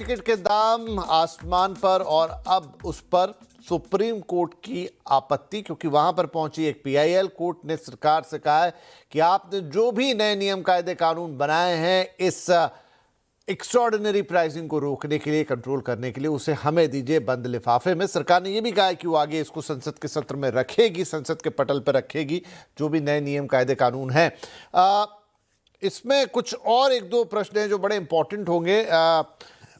Ticket के दाम आसमान पर और अब उस पर सुप्रीम कोर्ट की आपत्ति, क्योंकि वहां पर पहुंची एक पीआईएल। कोर्ट ने सरकार से कहा है कि आपने जो भी नए नियम कायदे कानून बनाए हैं इस एक्स्ट्रॉर्डिनरी प्राइसिंग को रोकने के लिए, कंट्रोल करने के लिए, उसे हमें दीजिए बंद लिफाफे में। सरकार ने यह भी कहा है कि वो आगे इसको संसद के सत्र में रखेगी, संसद के पटल पर रखेगी जो भी नए नियम कायदे कानून हैं। इसमें कुछ और एक दो प्रश्न हैं जो बड़े इंपॉर्टेंट होंगे।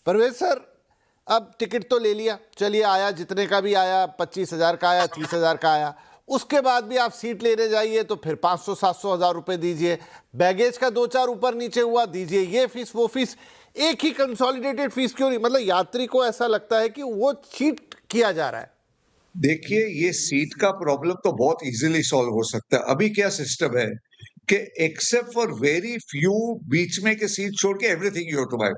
परवेज सर, अब टिकट तो ले लिया, चलिए आया, जितने का भी आया, 25,000 का आया, 30,000 का आया, उसके बाद भी आप सीट लेने जाइए तो फिर 500-700 हज़ार रुपए दीजिए, बैगेज का 2-4 ऊपर नीचे हुआ दीजिए, ये फीस वो फीस, एक ही कंसोलिडेटेड फीस क्यों नहीं? मतलब यात्री को ऐसा लगता है कि वो चीट किया जा रहा है। देखिए, ये सीट का प्रॉब्लम तो बहुत इजीली सॉल्व हो सकता है। अभी क्या सिस्टम है कि एक्सेप्ट फॉर वेरी फ्यू बीच में के सीट छोड़ के everything you have to buy.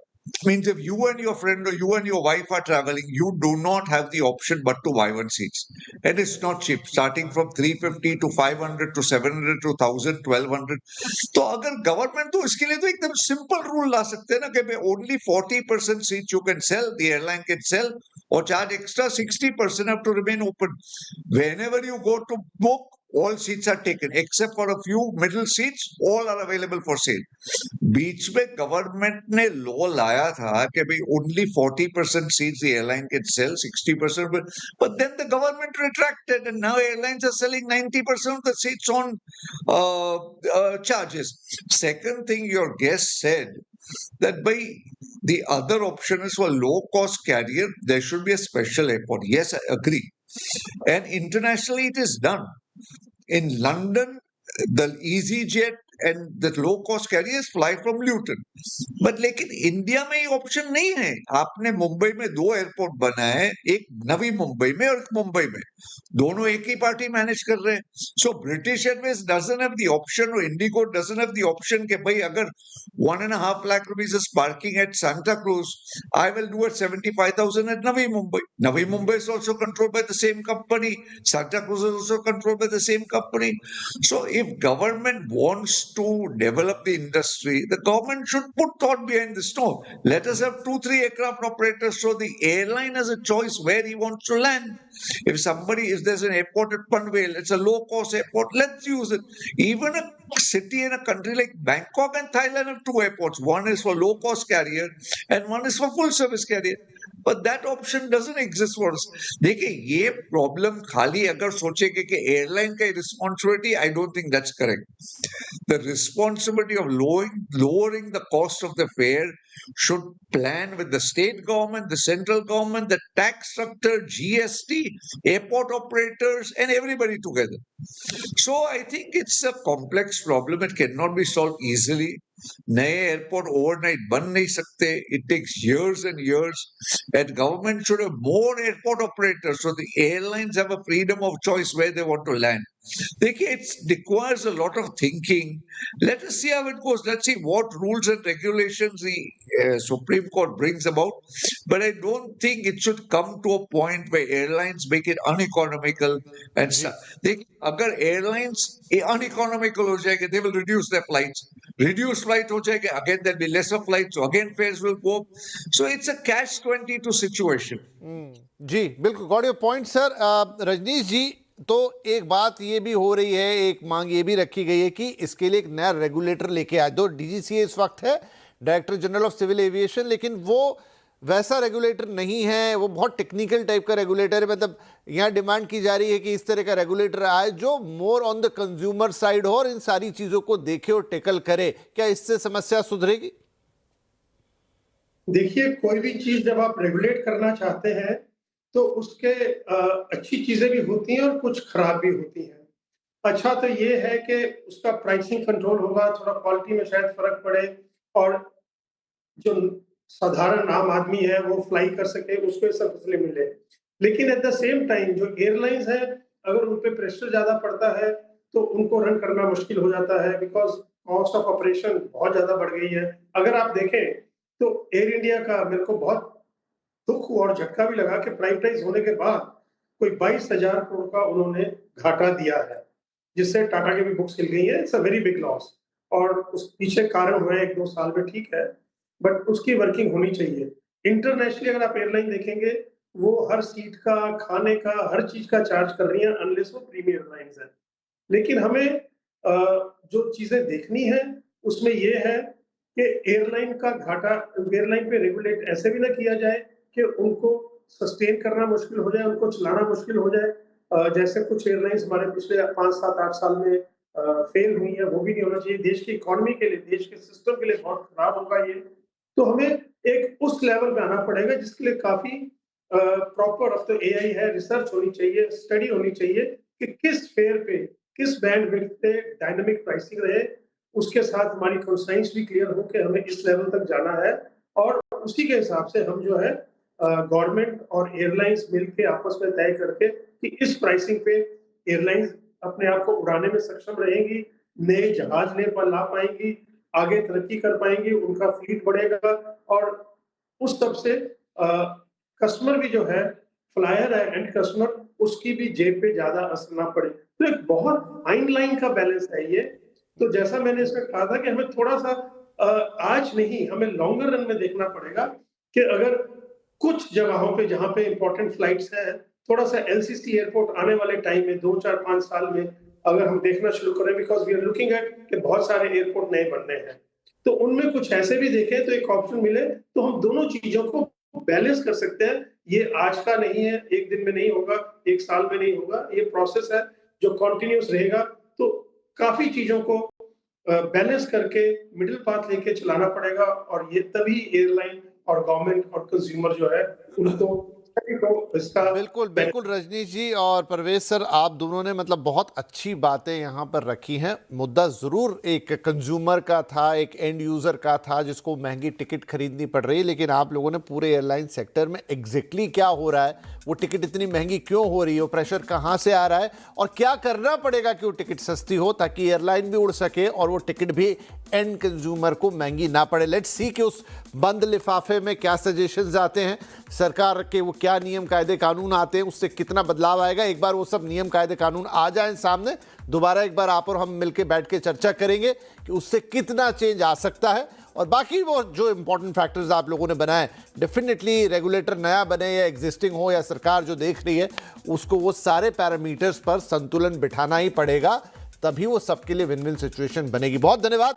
Means if you and your friend or you and your wife are traveling, you do not have the option but to buy one seats. And it's not cheap, starting from 350 to 500 to 700 to 1000, 1200. तो अगर government तो इसके लिए तो एकदम simple rule ला सकते हैं ना कि only 40% seat you can sell, the airline can sell, or charge extra 60% have to remain open. Whenever you go to book, all seats are taken except for a few middle seats, all are available for sale. बीच में government ने law लाया था कि भाई only 40% seats the airline can sell, 60%, but then the government retracted and now airlines are selling 90% of the seats on charges. Second thing your guest said, that by the other option is for low cost carrier, there should be a special airport. Yes, I agree. And internationally it is done. In London, the EasyJet and the low cost carriers fly from Luton. But लेकिन India में ये option नहीं है। आपने मुंबई में 2 airport बनाए, एक नवी मुंबई में और एक मुंबई में, दोनों एक ही पार्टी मैनेज कर रहे हैं। So British Airways doesn't have the option और IndiGo doesn't have the option कि भाई अगर 1.5 lakh rupees is parking at Santa Cruz, I will do at 75,000 at Navi Mumbai. Navi Mumbai is also controlled by the same company. Santa Cruz is also controlled by the same company. So if government wants to develop the industry, the government should put thought behind this. No, let us have 2-3 aircraft operators so the airline has a choice where he wants to land. If there's an airport at Panvel, it's a low-cost airport, let's use it. Even a city in a country like Bangkok and Thailand have 2 airports. One is for low-cost carrier and one is for full-service carrier. But that option doesn't exist for us. देखिए, ये problem खाली अगर सोचेंगे कि airline का responsibility, I don't think that's correct. The responsibility of lowering the cost of the fare should plan with the state government, the central government, the tax structure, GST, airport operators, and everybody together. So I think it's a complex problem. It cannot be solved easily. नए airport overnight बन नहीं सकते. It takes years and years. And government should have more airport operators so the airlines have a freedom of choice where they want to land. देखिए, it requires a lot of thinking. Let us see how it goes. Let's see what rules and regulations the Supreme Court brings about. But I don't think it should come to a point where airlines make it uneconomical and stuff. अगर airlines uneconomical हो जाएंगे, they will reduce their flights. Reduced flight हो जाएंगे, again there'll be lesser flights, so again fares will go up. So it's a catch-22 situation. जी बिल्कुल, got your point sir. Rajneesh ji, तो एक बात ये भी हो रही है, एक मांग ये भी रखी गई है कि इसके लिए एक नया रेगुलेटर लेके आए। दो डीजीसीए इस वक्त है, director general of civil aviation, लेकिन वो वैसा रेगुलेटर नहीं है, वो बहुत टेक्निकल टाइप का रेगुलेटर है। मतलब यहाँ डिमांड की जा रही है कि इस तरह का रेगुलेटर आए जो more on the consumer side हो और इन सारी चीजों को देखे और टेकल करे। क्या इससे समस्या सुधरेगी? देखिए, कोई भी चीज जब आप रेगुलेट करना चाहते हैं तो उसके अच्छी चीजें भी होती हैं और कुछ खराब भी होती हैं। अच्छा तो ये है कि उसका प्राइसिंग कंट्रोल होगा, थोड़ा क्वालिटी में शायद फर्क पड़े और जो साधारण आम आदमी है वो फ्लाई कर सके, उसको ये सब फैसिलिटी मिले। लेकिन एट द सेम टाइम जो एयरलाइंस है, अगर उन पे प्रेशर ज्यादा पड़ता है तो उनको रन करना मुश्किल हो जाता है, बिकॉज कॉस्ट ऑफ ऑपरेशन बहुत ज्यादा बढ़ गई है। अगर आप देखें तो एयर इंडिया का मेरे को बहुत दुख और झटका भी लगा कि प्राइवेटाइज होने के बाद कोई 22,000 करोड़ का उन्होंने घाटा दिया है, जिससे टाटा की भी बुक्स हिल गई है। It's a very big loss और उस पीछे कारण हुए 1-2 साल में, ठीक है, बट उसकी वर्किंग होनी चाहिए। इंटरनेशनली अगर आप एयरलाइन देखेंगे, वो हर सीट का, खाने का, हर चीज़ का चार्ज कर रही हैं अनलेस वो प्रीमियम एयरलाइन्स हैं। लेकिन हमें जो चीज़ें देखनी है, उसमें ये है कि एयरलाइन का घाटा एयरलाइन पे रेगुलेट ऐसे भी ना किया जाए कि उनको सस्टेन करना मुश्किल हो जाए, उनको चलाना मुश्किल हो जाए। जैसे कुछ एयरलाइन्स हमारे पिछले 5, 7, 8 साल में फेल हुई हैं, वो भी नहीं होना चाहिए। देश की इकोनॉमी के लिए, देश के सिस्टम के लिए बहुत खराब होगा ये। तो हमें एक उस लेवल पे आना पड़ेगा जिसके लिए काफ़ी प्रॉपर अब तो एआई है, रिसर्च होनी चाहिए, स्टडी होनी चाहिए कि किस फेयर पे, किस बैंडविड्थ पे डायनामिक प्राइसिंग रहे, उसके साथ हमारी कंस्ट्रेंट्स भी क्लियर हो कि हमें इस लेवल तक जाना है और उसी के हिसाब से हम जो है गवर्नमेंट और एयरलाइंस मिलके आपस में तय करके कि इस प्राइसिंग पे एयरलाइंस अपने आप को उड़ाने में सक्षम रहेंगी, नए जहाज ला पाएंगी, आगे तरक्की कर पाएंगी, उनका फ्लीट बढ़ेगा और उस सब से कस्टमर भी जो है, फ्लायर है एंड कस्टमर, उसकी भी जेब पे ज़्यादा असर ना पड़े। तो एक बहुत फाइन लाइन का बैलेंस है ये। तो जैसा मैंने इसमें कहा था कि हमें थोड़ा-सा आज नहीं, हमें लॉन्गर रन में देखना पड़ेगा कि अगर कुछ जगहों पे जहाँ पे इम्पोर्टेंट फ्लाइट्स हैं, थोड़ा-सा एलसीसी एयरपोर्ट आने वाले टाइम में 2, 4, 5 साल में अगर हम देखना शुरू करें because we are looking at कि बहुत सारे एयरपोर्ट नए बनने हैं। तो उनमें कुछ ऐसे भी देखें तो एक ऑप्शन मिले, तो हम दोनों चीज़ों को बैलेंस कर सकते हैं। ये आज का नहीं है, 1 दिन में नहीं होगा, 1 साल में नहीं होगा, ये प्रोसेस है जो कंटीन्यूअस रहेगा। तो काफ़ी चीज़ों को बैलेंस करके मिडल पाथ लेके चलाना पड़ेगा और ये तभी एयरलाइन और गवर्नमेंट और कंज्यूमर जो है उनको सभी को इसका बिल्कुल, बिल्कुल रजनीश जी और परवेज सर, आप दोनों ने मतलब बहुत अच्छी बातें यहाँ पर रखी हैं। मुद्दा ज़रूर एक कंज्यूमर का था, एक एंड यूज़र का था जिसको महंगी टिकट खरीदनी पड़ रही है, लेकिन आप लोगों ने पूरे एयरलाइन सेक्टर में एग्जैक्टली क्या हो रहा है, वो टिकट इतनी महंगी क्यों हो रही है, वो प्रेशर कहाँ से आ रहा है और क्या करना पड़ेगा कि वो टिकट सस्ती हो ताकि एयरलाइन भी उड़ सके और वो टिकट भी एंड कंज्यूमर को महंगी ना पड़े। लेट्स सी कि उस बंद लिफाफे में क्या सजेशंस आते हैं, सरकार के वो क्या नियम कायदे कानून आते हैं, उससे कितना बदलाव आएगा। एक बार वो सब नियम कायदे कानून आ जाएं सामने, दोबारा एक बार आप और हम मिलकर बैठ के चर्चा करेंगे कि उससे कितना चेंज आ सकता है और बाकी वो जो इंपॉर्टेंट फैक्टर्स आप लोगों ने बनाए, डेफिनेटली रेगुलेटर नया बने या एग्जिस्टिंग हो या सरकार जो देख रही है उसको वो सारे पैरामीटर्स पर संतुलन बिठाना ही पड़ेगा, तभी वो सबके लिए विन विन सिचुएशन बनेगी। बहुत धन्यवाद